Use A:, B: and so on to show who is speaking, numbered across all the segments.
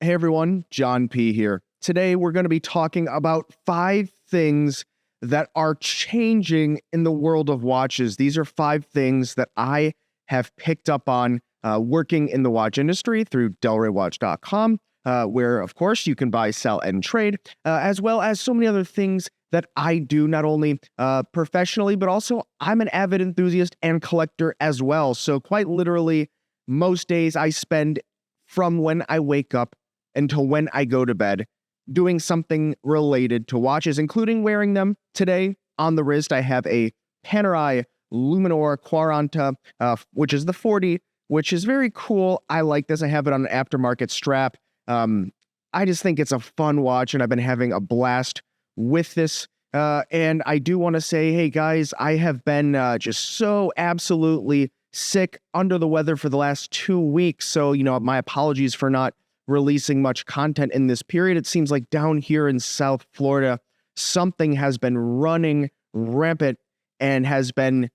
A: Hey everyone, John P. here. Today we're going to be talking about 5 things that are changing in the world of watches. These are 5 things that I have picked up on working in the watch industry through delraywatch.com, where of course you can buy, sell, and trade, as well as so many other things that I do not only professionally, but also I'm an avid enthusiast and collector as well. So quite literally, most days I spend from when I wake up until when I go to bed, doing something related to watches, including wearing them. Today, on the wrist, I have a Panerai Luminor Quaranta, which is the 40, which is very cool. I like this. I have it on an aftermarket strap. I just think it's a fun watch, and I've been having a blast with this. And I do want to say, hey guys, I have been just so absolutely sick, under the weather for the last 2 weeks. So, my apologies for not releasing much content in this period. It seems like down here in South Florida, something has been running rampant and has been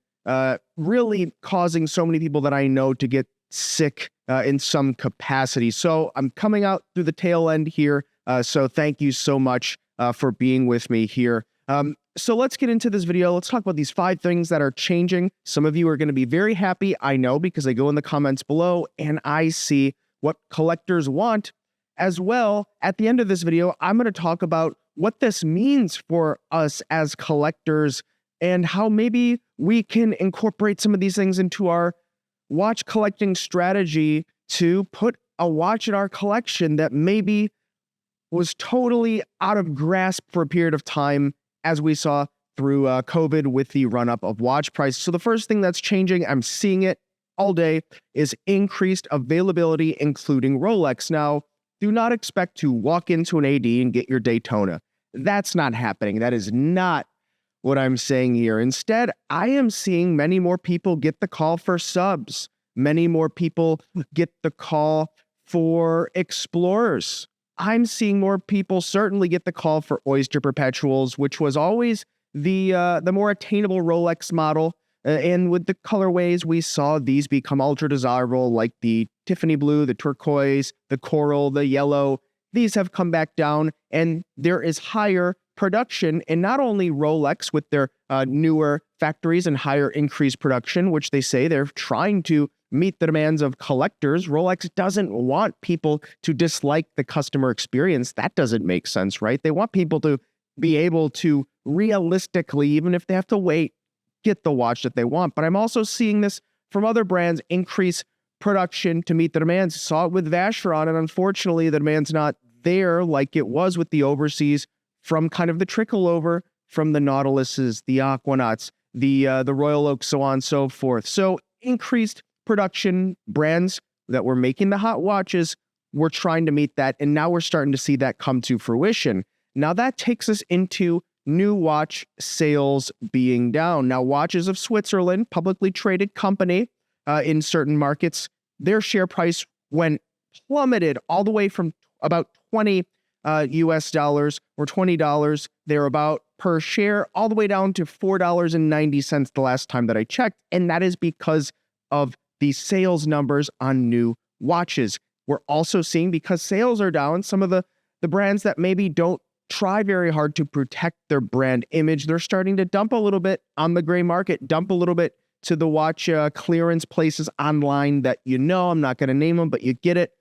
A: really causing so many people that I know to get sick in some capacity. So I'm coming out through the tail end here. So thank you so much for being with me here. So let's get into this video. Let's talk about these 5 things that are changing. Some of you are going to be very happy, I know, because I go in the comments below and I see what collectors want. As well, at the end of this video, I'm going to talk about what this means for us as collectors and how maybe we can incorporate some of these things into our watch collecting strategy to put a watch in our collection that maybe was totally out of grasp for a period of time, as we saw through COVID with the run-up of watch prices. So the first thing that's changing, I'm seeing it all day, is increased availability, including Rolex. Now, do not expect to walk into an AD and get your Daytona. That's not happening. That is not what I'm saying here. Instead, I am seeing many more people get the call for subs. Many more people get the call for Explorers. I'm seeing more people certainly get the call for Oyster Perpetuals, which was always the more attainable Rolex model. And with the colorways, we saw these become ultra desirable, like the Tiffany blue, the turquoise, the coral, the yellow. These have come back down, and there is higher production in not only Rolex with their newer factories and higher increased production, which they say they're trying to meet the demands of collectors. Rolex doesn't want people to dislike the customer experience. That doesn't make sense, right? They want people to be able to realistically, even if they have to wait, get the watch that they want. But I'm also seeing this from other brands increase production to meet the demands. Saw it with Vacheron, and unfortunately the demand's not there like it was with the overseas from kind of the trickle over from the Nautiluses, the Aquanauts, the Royal Oaks, so on and so forth. So increased production, brands that were making the hot watches were trying to meet that, and now we're starting to see that come to fruition. Now that takes us into new watch sales being down. Now, Watches of Switzerland, publicly traded company in certain markets, their share price went plummeted all the way from about 20 US dollars or $20 thereabout per share, all the way down to $4.90 the last time that I checked. And that is because of the sales numbers on new watches. We're also seeing, because sales are down, some of the brands that maybe don't try very hard to protect their brand image, they're starting to dump a little bit on the gray market, dump a little bit to the watch clearance places online that I'm not going to name them, but you get it.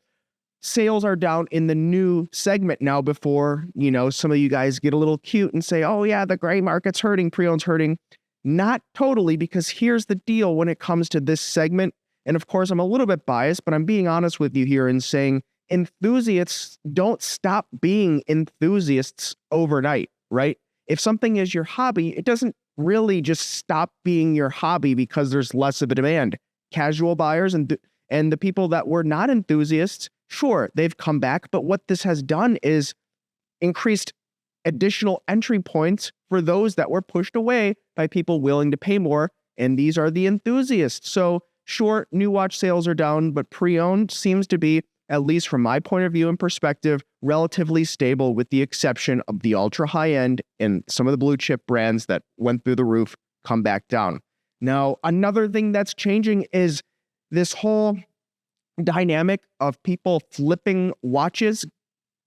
A: Sales are down in the new segment now before, some of you guys get a little cute and say, oh yeah, the gray market's hurting, pre-owned's hurting. Not totally, because here's the deal when it comes to this segment. And of course, I'm a little bit biased, but I'm being honest with you here and saying enthusiasts don't stop being enthusiasts overnight, right? If something is your hobby, it doesn't really just stop being your hobby because there's less of a demand. Casual buyers and the people that were not enthusiasts, sure, they've come back, but what this has done is increased additional entry points for those that were pushed away by people willing to pay more, and these are the enthusiasts. So sure, new watch sales are down, but pre-owned seems to be, at least from my point of view and perspective, relatively stable, with the exception of the ultra high end and some of the blue chip brands that went through the roof come back down. Now, another thing that's changing is this whole dynamic of people flipping watches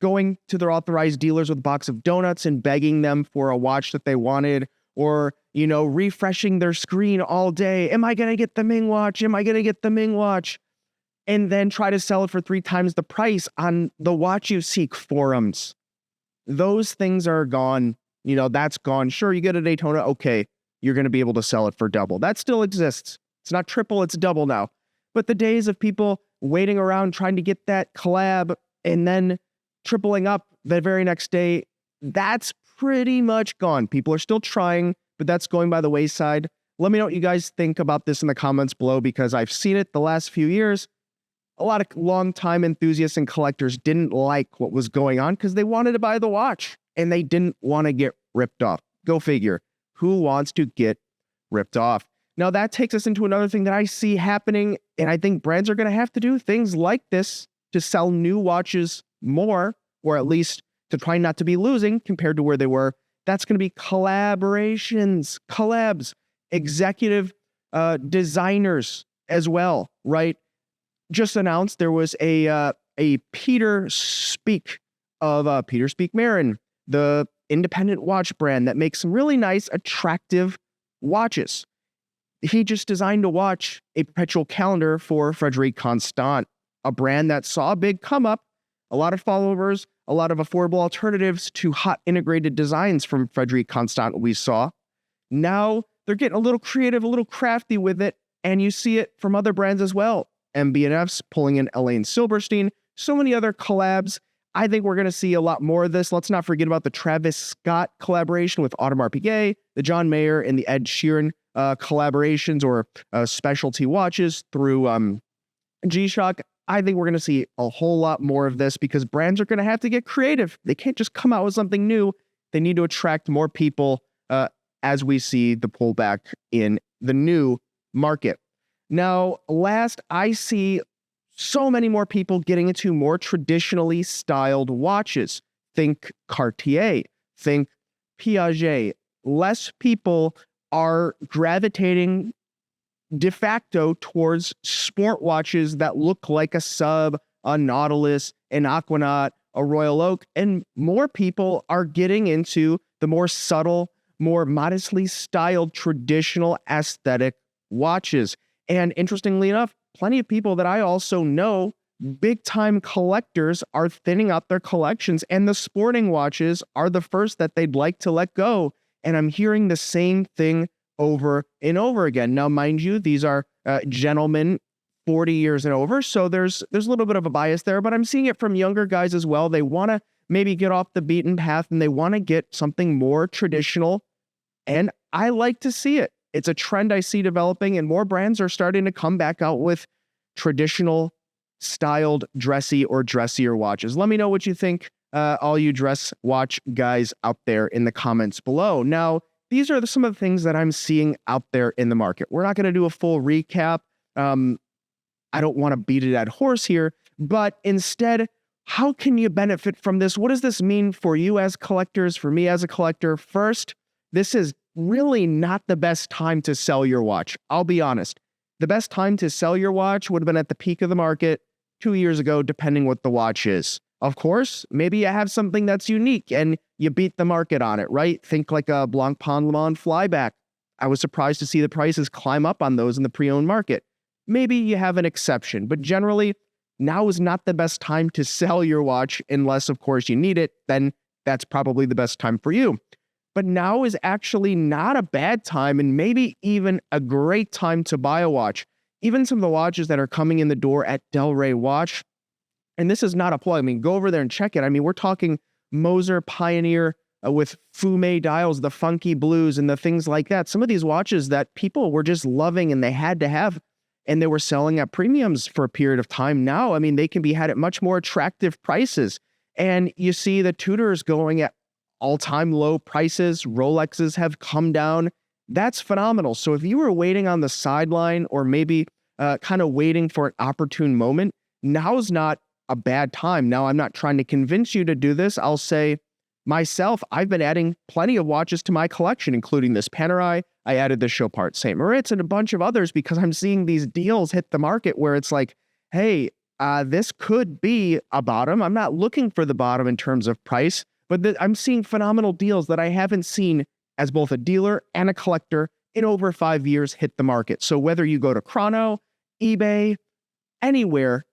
A: going to their authorized dealers with a box of donuts and begging them for a watch that they wanted, or, refreshing their screen all day. Am I going to get the Ming watch? Am I going to get the Ming watch? And then try to sell it for 3 times the price on the Watch You Seek forums. Those things are gone. That's gone. Sure, you get a Daytona. Okay, you're going to be able to sell it for double. That still exists. It's not triple, it's double now. But the days of people waiting around trying to get that collab and then tripling up the very next day, that's pretty much gone. People are still trying, but that's going by the wayside. Let me know what you guys think about this in the comments below, because I've seen it the last few years. A lot of longtime enthusiasts and collectors didn't like what was going on because they wanted to buy the watch and they didn't want to get ripped off. Go figure. Who wants to get ripped off? Now, that takes us into another thing that I see happening, and I think brands are going to have to do things like this to sell new watches more, or at least to try not to be losing compared to where they were. That's going to be collaborations, collabs, executive designers as well, right? Just announced there was a Peter Speak of Peter Speak Marin, the independent watch brand that makes some really nice, attractive watches. He just designed a watch, a Perpetual Calendar for Frederic Constant, a brand that saw a big come up, a lot of followers, a lot of affordable alternatives to hot integrated designs from Frederic Constant we saw. Now they're getting a little creative, a little crafty with it, and you see it from other brands as well. MB&F's pulling in Elaine Silberstein, so many other collabs. I think we're going to see a lot more of this. Let's not forget about the Travis Scott collaboration with Audemars Piguet, the John Mayer and the Ed Sheeran collaborations or specialty watches through G-Shock. I think we're going to see a whole lot more of this because brands are going to have to get creative. They can't just come out with something new. They need to attract more people as we see the pullback in the new market. Now, last, I see so many more people getting into more traditionally styled watches. Think Cartier, think Piaget. Less people are gravitating de facto towards sport watches that look like a Sub, a Nautilus, an Aquanaut, a Royal Oak, and more people are getting into the more subtle, more modestly styled, traditional aesthetic watches. And interestingly enough, plenty of people that I also know, big-time collectors, are thinning out their collections, and the sporting watches are the first that they'd like to let go. And I'm hearing the same thing over and over again. Now, mind you, these are gentlemen 40 years and over, so there's a little bit of a bias there, but I'm seeing it from younger guys as well. They want to maybe get off the beaten path, and they want to get something more traditional, and I like to see it. It's a trend I see developing, and more brands are starting to come back out with traditional styled dressy or dressier watches. Let me know what you think, all you dress watch guys out there in the comments below. Now, these are some of the things that I'm seeing out there in the market. We're not going to do a full recap. I don't want to beat a dead horse here, but instead, how can you benefit from this? What does this mean for you as collectors, for me as a collector? First, this is really not the best time to sell your watch. I'll be honest. The best time to sell your watch would have been at the peak of the market 2 years ago, depending what the watch is. Of course, maybe you have something that's unique and you beat the market on it, right? Think like a Blancpain Le Mans flyback. I was surprised to see the prices climb up on those in the pre-owned market. Maybe you have an exception, but generally, now is not the best time to sell your watch unless, of course, you need it. Then that's probably the best time for you. But now is actually not a bad time, and maybe even a great time to buy a watch. Even some of the watches that are coming in the door at Del Rey Watch, and this is not a plug. I mean, go over there and check it. I mean, we're talking Moser Pioneer with Fume dials, the funky blues, and the things like that. Some of these watches that people were just loving and they had to have, and they were selling at premiums for a period of time now. I mean, they can be had at much more attractive prices. And you see the Tudors going at all-time low prices. Rolexes have come down. That's phenomenal. So if you were waiting on the sideline or maybe kind of waiting for an opportune moment, now's not a bad time. Now, I'm not trying to convince you to do this. I'll say myself, I've been adding plenty of watches to my collection, including this Panerai. I added the Chopard St. Moritz and a bunch of others because I'm seeing these deals hit the market where it's like, hey, this could be a bottom. I'm not looking for the bottom in terms of price, but I'm seeing phenomenal deals that I haven't seen as both a dealer and a collector in over 5 years hit the market. So whether you go to Chrono, eBay, anywhere,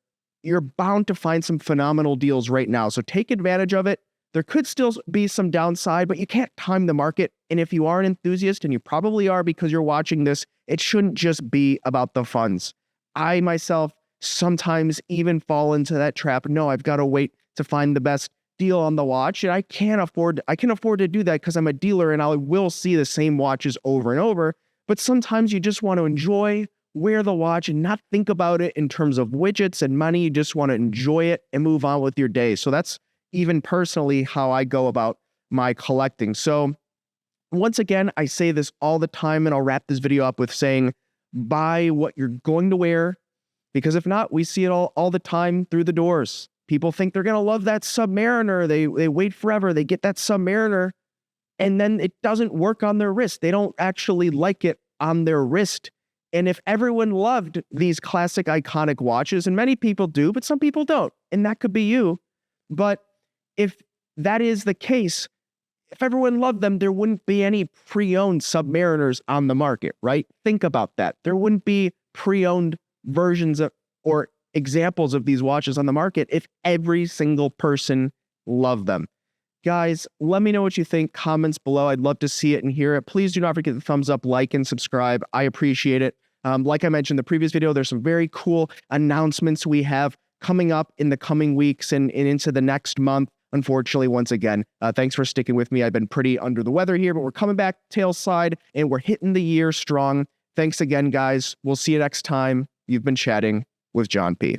A: you're bound to find some phenomenal deals right now. So take advantage of it. There could still be some downside, but you can't time the market. And if you are an enthusiast, and you probably are because you're watching this, it shouldn't just be about the funds. I myself sometimes even fall into that trap. No, I've got to wait to find the best deal on the watch. And I can afford to do that because I'm a dealer and I will see the same watches over and over. But sometimes you just want to enjoy, wear the watch, and not think about it in terms of widgets and money. You just want to enjoy it and move on with your day. So that's even personally how I go about my collecting. So once again, I say this all the time, and I'll wrap this video up with saying, buy what you're going to wear, because if not, we see it all the time through the doors. People think they're going to love that Submariner. They wait forever. They get that Submariner, and then it doesn't work on their wrist. They don't actually like it on their wrist. And if everyone loved these classic iconic watches, and many people do, but some people don't, and that could be you. But if that is the case, if everyone loved them, there wouldn't be any pre-owned Submariners on the market, right? Think about that. There wouldn't be pre-owned versions of or examples of these watches on the market if every single person loved them. Guys, let me know what you think. Comments below. I'd love to see it and hear it. Please do not forget the thumbs up, like, and subscribe. I appreciate it. Like I mentioned in the previous video, there's some very cool announcements we have coming up in the coming weeks and into the next month. Unfortunately, once again, thanks for sticking with me. I've been pretty under the weather here, but we're coming back tail side and we're hitting the year strong. Thanks again, guys. We'll see you next time. You've been chatting with John P.